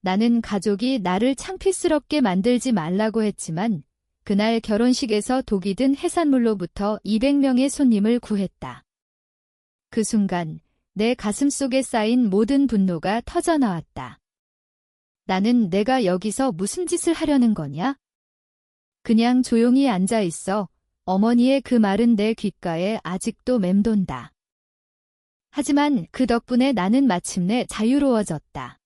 나는 가족이 나를 창피스럽게 만들지 말라고 했지만 그날 결혼식에서 독이 든 해산물로부터 200명의 손님을 구했다. 그 순간 내 가슴속에 쌓인 모든 분노가 터져나왔다. 나는 내가 여기서 무슨 짓을 하려는 거냐? 그냥 조용히 앉아 있어. 어머니의 그 말은 내 귓가에 아직도 맴돈다. 하지만 그 덕분에 나는 마침내 자유로워졌다.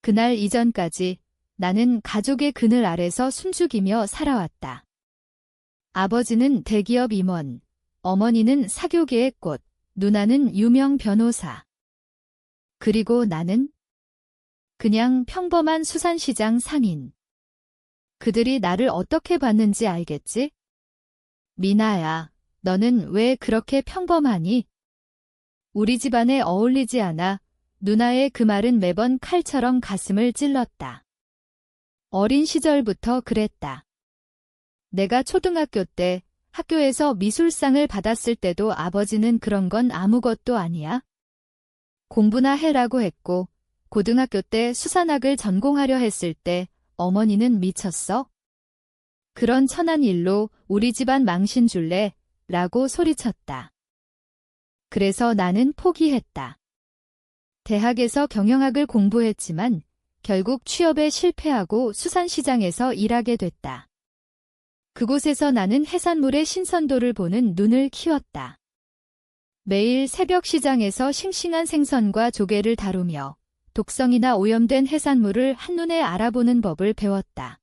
그날 이전까지 나는 가족의 그늘 아래서 숨죽이며 살아왔다. 아버지는 대기업 임원, 어머니는 사교계의 꽃, 누나는 유명 변호사. 그리고 나는 그냥 평범한 수산시장 상인. 그들이 나를 어떻게 봤는지 알겠지? 미나야, 너는 왜 그렇게 평범하니? 우리 집안에 어울리지 않아. 누나의 그 말은 매번 칼처럼 가슴을 찔렀다. 어린 시절부터 그랬다. 내가 초등학교 때 학교에서 미술상을 받았을 때도 아버지는 그런 건 아무것도 아니야. 공부나 해라고 했고, 고등학교 때 수산학을 전공하려 했을 때 어머니는 미쳤어? 그런 천한 일로 우리 집안 망신 줄래? 라고 소리쳤다. 그래서 나는 포기했다. 대학에서 경영학을 공부했지만 결국 취업에 실패하고 수산시장에서 일하게 됐다. 그곳에서 나는 해산물의 신선도를 보는 눈을 키웠다. 매일 새벽 시장에서 싱싱한 생선과 조개를 다루며 독성이나 오염된 해산물을 한눈에 알아보는 법을 배웠다.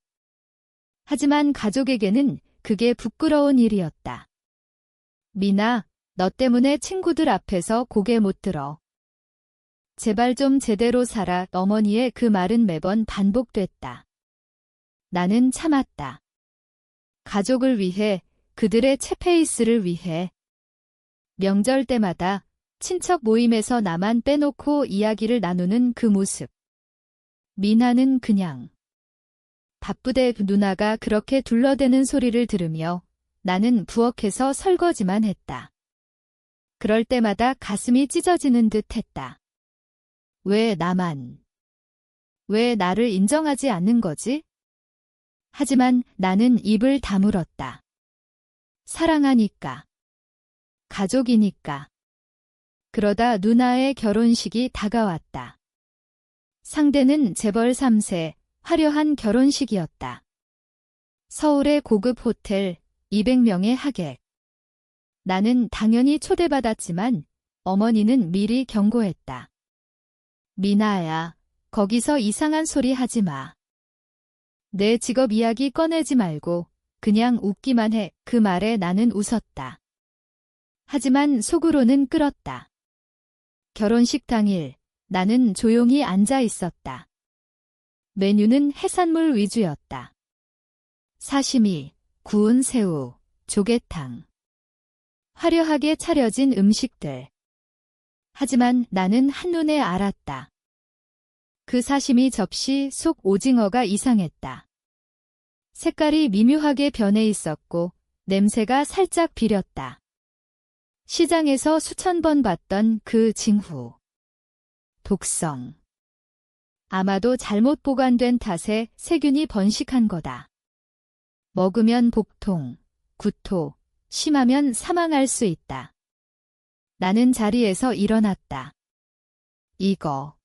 하지만 가족에게는 그게 부끄러운 일이었다. 미나, 너 때문에 친구들 앞에서 고개 못 들어. 제발 좀 제대로 살아. 어머니의 그 말은 매번 반복됐다. 나는 참았다. 가족을 위해, 그들의 채페이스를 위해. 명절 때마다 친척 모임에서 나만 빼놓고 이야기를 나누는 그 모습. 미나는 그냥 바쁘대. 누나가 그렇게 둘러대는 소리를 들으며 나는 부엌에서 설거지만 했다. 그럴 때마다 가슴이 찢어지는 듯 했다. 왜 나만? 왜 나를 인정하지 않는 거지? 하지만 나는 입을 다물었다. 사랑하니까. 가족이니까. 그러다 누나의 결혼식이 다가왔다. 상대는 재벌 3세, 화려한 결혼식이었다. 서울의 고급 호텔, 200명의 하객. 나는 당연히 초대받았지만 어머니는 미리 경고했다. 미나야, 거기서 이상한 소리 하지 마. 내 직업 이야기 꺼내지 말고 그냥 웃기만 해. 그 말에 나는 웃었다. 하지만 속으로는 끓었다. 결혼식 당일 나는 조용히 앉아 있었다. 메뉴는 해산물 위주였다. 사시미, 구운 새우, 조개탕. 화려하게 차려진 음식들. 하지만 나는 한눈에 알았다. 그 사시미 접시 속 오징어가 이상했다. 색깔이 미묘하게 변해 있었고 냄새가 살짝 비렸다. 시장에서 수천 번 봤던 그 징후. 독성. 아마도 잘못 보관된 탓에 세균이 번식한 거다. 먹으면 복통, 구토, 심하면 사망할 수 있다. 나는 자리에서 일어났다. 이거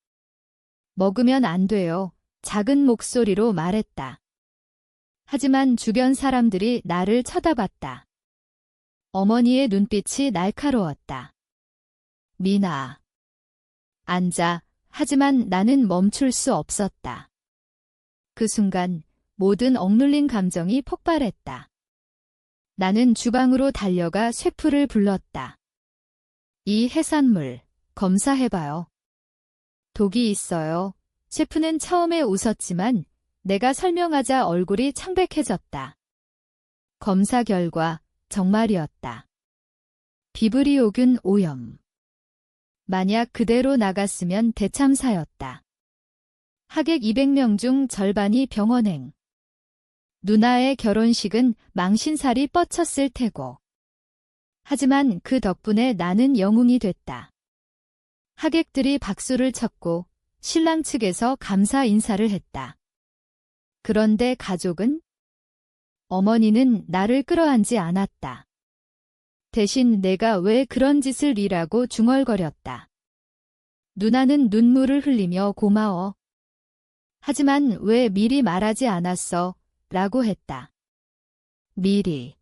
먹으면 안 돼요. 작은 목소리로 말했다. 하지만 주변 사람들이 나를 쳐다봤다. 어머니의 눈빛이 날카로웠다. 미나. 앉아. 하지만 나는 멈출 수 없었다. 그 순간 모든 억눌린 감정이 폭발했다. 나는 주방으로 달려가 셰프를 불렀다. 이 해산물 검사해봐요. 독이 있어요. 셰프는 처음에 웃었지만 내가 설명하자 얼굴이 창백해졌다. 검사 결과 정말이었다. 비브리오균 오염. 만약 그대로 나갔으면 대참사였다. 하객 200명 중 절반이 병원행. 누나의 결혼식은 망신살이 뻗쳤을 테고. 하지만 그 덕분에 나는 영웅이 됐다. 하객들이 박수를 쳤고 신랑 측에서 감사 인사를 했다. 그런데 가족은? 어머니는 나를 끌어안지 않았다. 대신 내가 왜 그런 짓을 이라고 중얼거렸다. 누나는 눈물을 흘리며 고마워. 하지만 왜 미리 말하지 않았어? 라고 했다. 미리.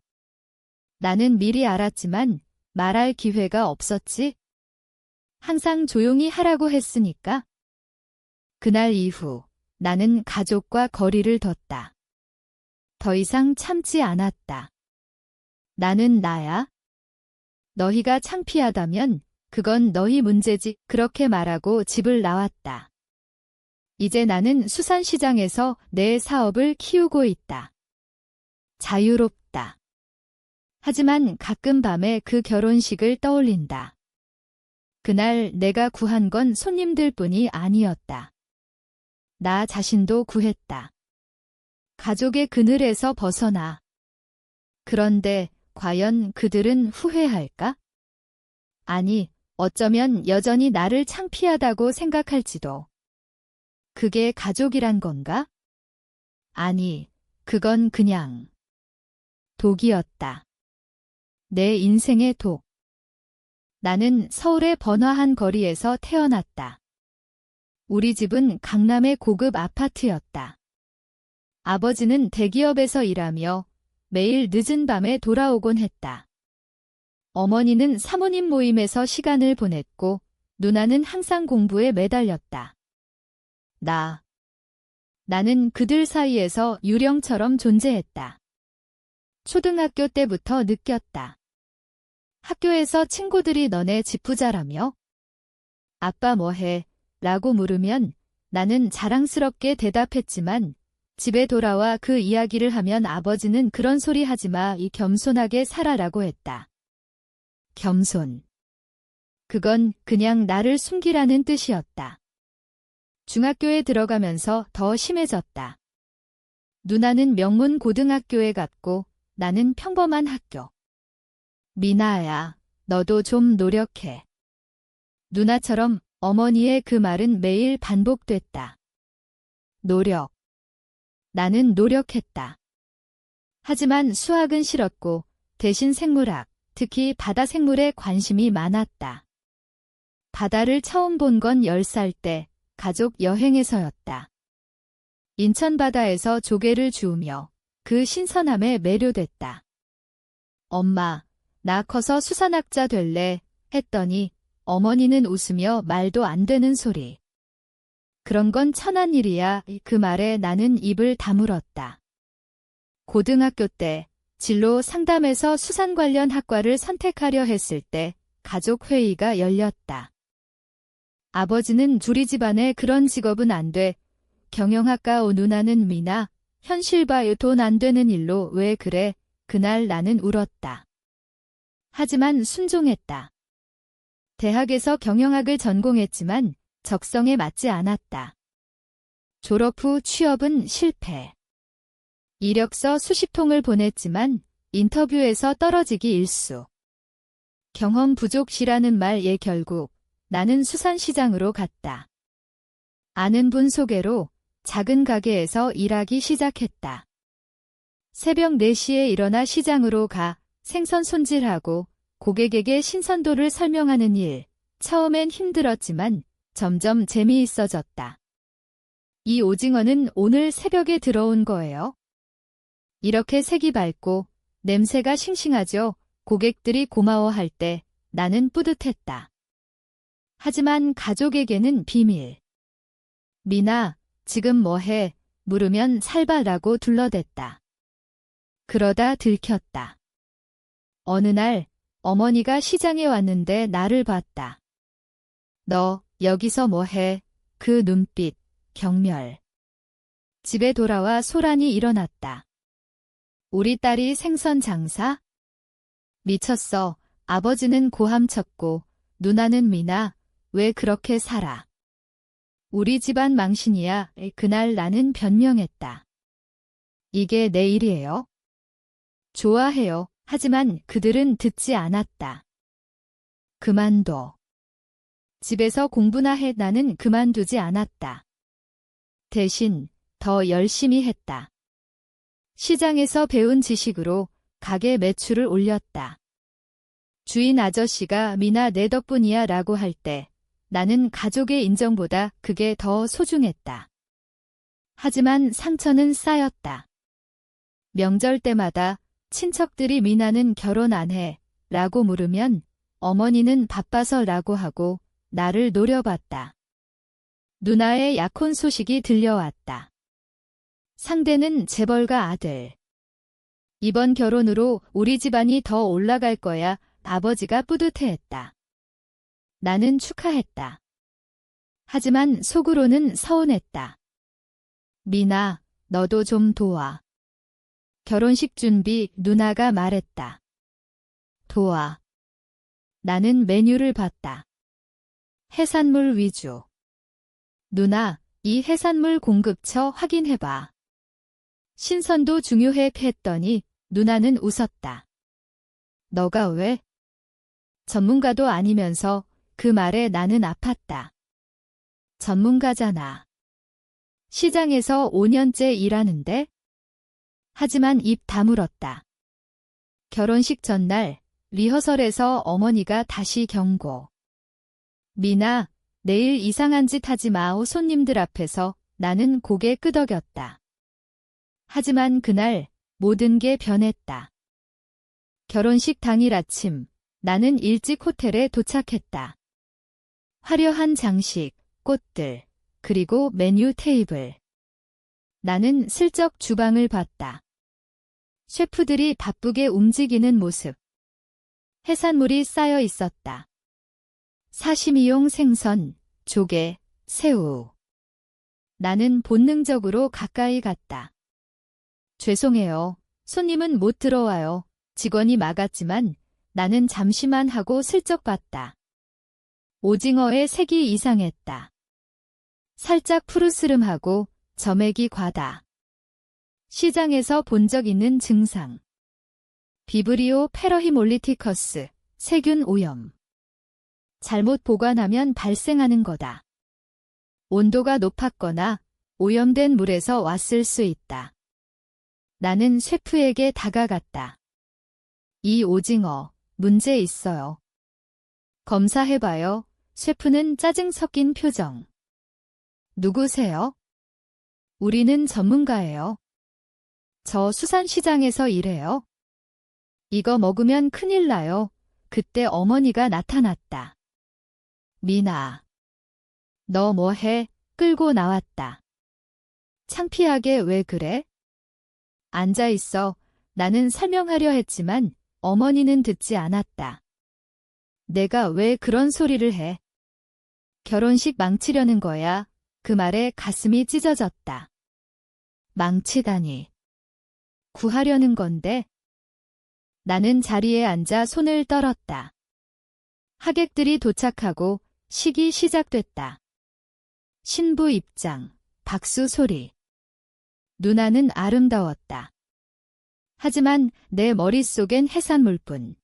나는 미리 알았지만 말할 기회가 없었지. 항상 조용히 하라고 했으니까. 그날 이후 나는 가족과 거리를 뒀다. 더 이상 참지 않았다. 나는 나야. 너희가 창피하다면 그건 너희 문제지. 그렇게 말하고 집을 나왔다. 이제 나는 수산시장에서 내 사업을 키우고 있다. 자유롭다. 하지만 가끔 밤에 그 결혼식을 떠올린다. 그날 내가 구한 건 손님들뿐이 아니었다. 나 자신도 구했다. 가족의 그늘에서 벗어나. 그런데 과연 그들은 후회할까? 아니, 어쩌면 여전히 나를 창피하다고 생각할지도. 그게 가족이란 건가? 아니, 그건 그냥 독이었다. 내 인생의 독. 나는 서울의 번화한 거리에서 태어났다. 우리 집은 강남의 고급 아파트였다. 아버지는 대기업에서 일하며 매일 늦은 밤에 돌아오곤 했다. 어머니는 사모님 모임에서 시간을 보냈고 누나는 항상 공부에 매달렸다. 나는 그들 사이에서 유령처럼 존재했다. 초등학교 때부터 느꼈다. 학교에서 친구들이 너네 집 부자라며? 아빠 뭐해? 라고 물으면 나는 자랑스럽게 대답했지만 집에 돌아와 그 이야기를 하면 아버지는 그런 소리 하지 마, 이 겸손하게 살아라고 했다. 겸손. 그건 그냥 나를 숨기라는 뜻이었다. 중학교에 들어가면서 더 심해졌다. 누나는 명문 고등학교에 갔고 나는 평범한 학교. 미나야, 너도 좀 노력해. 누나처럼 어머니의 그 말은 매일 반복됐다. 노력. 나는 노력했다. 하지만 수학은 싫었고 대신 생물학, 특히 바다 생물에 관심이 많았다. 바다를 처음 본 건 10살 때 가족 여행에서였다. 인천 바다에서 조개를 주우며 그 신선함에 매료됐다. 엄마, 나 커서 수산학자 될래? 했더니 어머니는 웃으며 말도 안 되는 소리. 그런 건 천한 일이야. 그 말에 나는 입을 다물었다. 고등학교 때 진로 상담에서 수산 관련 학과를 선택하려 했을 때 가족 회의가 열렸다. 아버지는 우리 집안에 그런 직업은 안 돼. 경영학과 오 누나는 미나, 현실 봐 돈 안 되는 일로 왜 그래? 그날 나는 울었다. 하지만 순종했다. 대학에서 경영학을 전공했지만 적성에 맞지 않았다. 졸업 후 취업은 실패. 이력서 수십 통을 보냈지만 인터뷰에서 떨어지기 일수. 경험 부족이라는 말에 결국 나는 수산시장으로 갔다. 아는 분 소개로 작은 가게에서 일하기 시작했다. 새벽 4시에 일어나 시장으로 가 생선 손질하고 고객에게 신선도를 설명하는 일. 처음엔 힘들었지만 점점 재미있어졌다. 이 오징어는 오늘 새벽에 들어온 거예요. 이렇게 색이 밝고 냄새가 싱싱하죠. 고객들이 고마워할 때 나는 뿌듯했다. 하지만 가족에게는 비밀. 미나, 지금 뭐해? 물으면 살바라고 둘러댔다. 그러다 들켰다. 어느 날 어머니가 시장에 왔는데 나를 봤다. 너 여기서 뭐해? 그 눈빛, 경멸. 집에 돌아와 소란이 일어났다. 우리 딸이 생선 장사? 미쳤어. 아버지는 고함 쳤고 누나는 미나, 왜 그렇게 살아? 우리 집안 망신이야. 그날 나는 변명했다. 이게 내 일이에요. 좋아해요. 하지만 그들은 듣지 않았다. 그만둬. 집에서 공부나 해. 나는 그만두지 않았다. 대신 더 열심히 했다. 시장에서 배운 지식으로 가게 매출을 올렸다. 주인 아저씨가 미나 내 덕분이야 라고 할 때 나는 가족의 인정보다 그게 더 소중했다. 하지만 상처는 쌓였다. 명절 때마다 친척들이 미나는 결혼 안 해 라고 물으면 어머니는 바빠서 라고 하고 나를 노려봤다. 누나의 약혼 소식이 들려왔다. 상대는 재벌가 아들. 이번 결혼으로 우리 집안이 더 올라갈 거야. 아버지가 뿌듯해했다. 나는 축하했다. 하지만 속으로는 서운했다. 미나, 너도 좀 도와. 결혼식 준비 누나가 말했다. 도와. 나는 메뉴를 봤다. 해산물 위주. 누나, 이 해산물 공급처 확인해봐. 신선도 중요해 했더니 누나는 웃었다. 너가 왜? 전문가도 아니면서 그 말에 나는 아팠다. 전문가잖아. 시장에서 5년째 일하는데? 하지만 입 다물었다. 결혼식 전날 리허설에서 어머니가 다시 경고. 미나, 내일 이상한 짓 하지 마오. 손님들 앞에서. 나는 고개 끄덕였다. 하지만 그날 모든 게 변했다. 결혼식 당일 아침 나는 일찍 호텔에 도착했다. 화려한 장식, 꽃들, 그리고 메뉴 테이블. 나는 슬쩍 주방을 봤다. 셰프들이 바쁘게 움직이는 모습. 해산물이 쌓여 있었다. 사시미용 생선, 조개, 새우. 나는 본능적으로 가까이 갔다. 죄송해요. 손님은 못 들어와요. 직원이 막았지만 나는 잠시만 하고 슬쩍 봤다. 오징어의 색이 이상했다. 살짝 푸르스름하고 점액이 과다. 시장에서 본 적 있는 증상. 비브리오 페러히몰리티커스, 세균 오염. 잘못 보관하면 발생하는 거다. 온도가 높았거나 오염된 물에서 왔을 수 있다. 나는 셰프에게 다가갔다. 이 오징어, 문제 있어요. 검사해봐요. 셰프는 짜증 섞인 표정. 누구세요? 우리는 전문가예요. 저 수산시장에서 일해요. 이거 먹으면 큰일 나요. 그때 어머니가 나타났다. 미나. 너 뭐해? 끌고 나왔다. 창피하게 왜 그래? 앉아있어. 나는 설명하려 했지만 어머니는 듣지 않았다. 내가 왜 그런 소리를 해? 결혼식 망치려는 거야. 그 말에 가슴이 찢어졌다. 망치다니. 구하려는 건데. 나는 자리에 앉아 손을 떨었다. 하객들이 도착하고 식이 시작됐다. 신부 입장, 박수 소리. 누나는 아름다웠다. 하지만 내 머릿속엔 해산물뿐.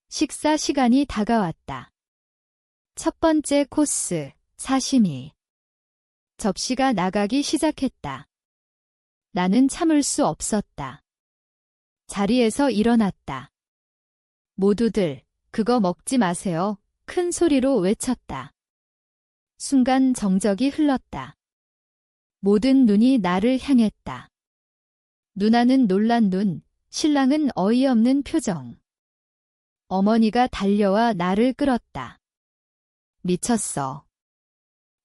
식사 시간이 다가왔다. 첫 번째 코스, 사시미. 접시가 나가기 시작했다. 나는 참을 수 없었다. 자리에서 일어났다. 모두들, 그거 먹지 마세요. 큰 소리로 외쳤다. 순간 정적이 흘렀다. 모든 눈이 나를 향했다. 누나는 놀란 눈, 신랑은 어이없는 표정. 어머니가 달려와 나를 끌었다. 미쳤어.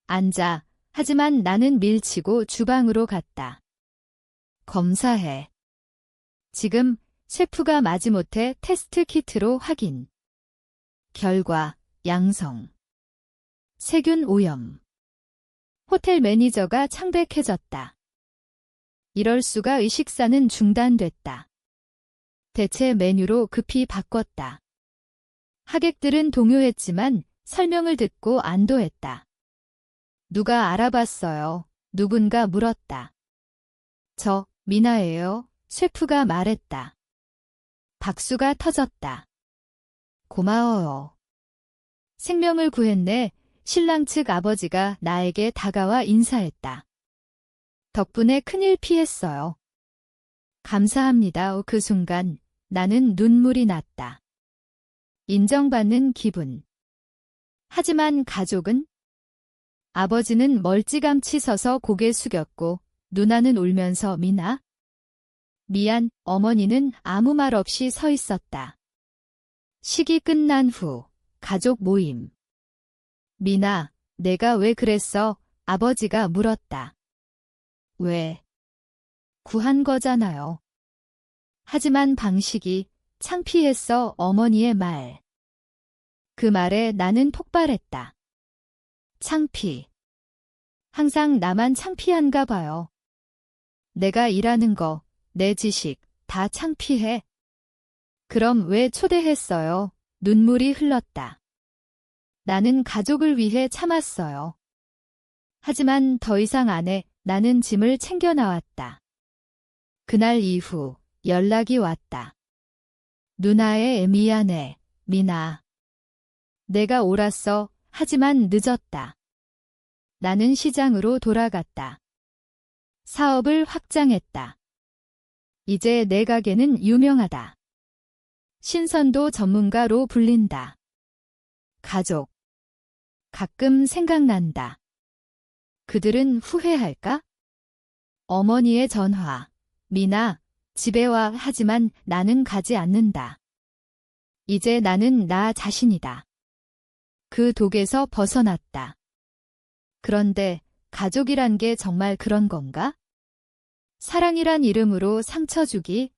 앉아. 하지만 나는 밀치고 주방으로 갔다. 검사해. 지금 셰프가 마지못해 테스트 키트로 확인. 결과, 양성. 세균 오염. 호텔 매니저가 창백해졌다. 이럴 수가. 의식사는 중단됐다. 대체 메뉴로 급히 바꿨다. 하객들은 동요했지만 설명을 듣고 안도했다. 누가 알아봤어요? 누군가 물었다. 저, 미나예요. 셰프가 말했다. 박수가 터졌다. 고마워요. 생명을 구했네. 신랑 측 아버지가 나에게 다가와 인사했다. 덕분에 큰일 피했어요. 감사합니다. 그 순간 나는 눈물이 났다. 인정받는 기분. 하지만 가족은? 아버지는 멀찌감치 서서 고개 숙였고 누나는 울면서 미나? 미안, 어머니는 아무 말 없이 서 있었다. 식이 끝난 후 가족 모임. 미나, 내가 왜 그랬어? 아버지가 물었다. 왜? 구한 거잖아요. 하지만 방식이 창피했어. 어머니의 말. 그 말에 나는 폭발했다. 창피. 항상 나만 창피한가 봐요. 내가 일하는 거, 내 지식 다 창피해. 그럼 왜 초대했어요? 눈물이 흘렀다. 나는 가족을 위해 참았어요. 하지만 더 이상 안 해. 나는 짐을 챙겨 나왔다. 그날 이후 연락이 왔다. 누나의 미안해, 미나. 내가 옳았어. 하지만 늦었다. 나는 시장으로 돌아갔다. 사업을 확장했다. 이제 내 가게는 유명하다. 신선도 전문가로 불린다. 가족. 가끔 생각난다. 그들은 후회할까? 어머니의 전화. 미나, 집에 와. 하지만 나는 가지 않는다. 이제 나는 나 자신이다. 그 독에서 벗어났다. 그런데 가족이란 게 정말 그런 건가? 사랑이란 이름으로 상처 주기,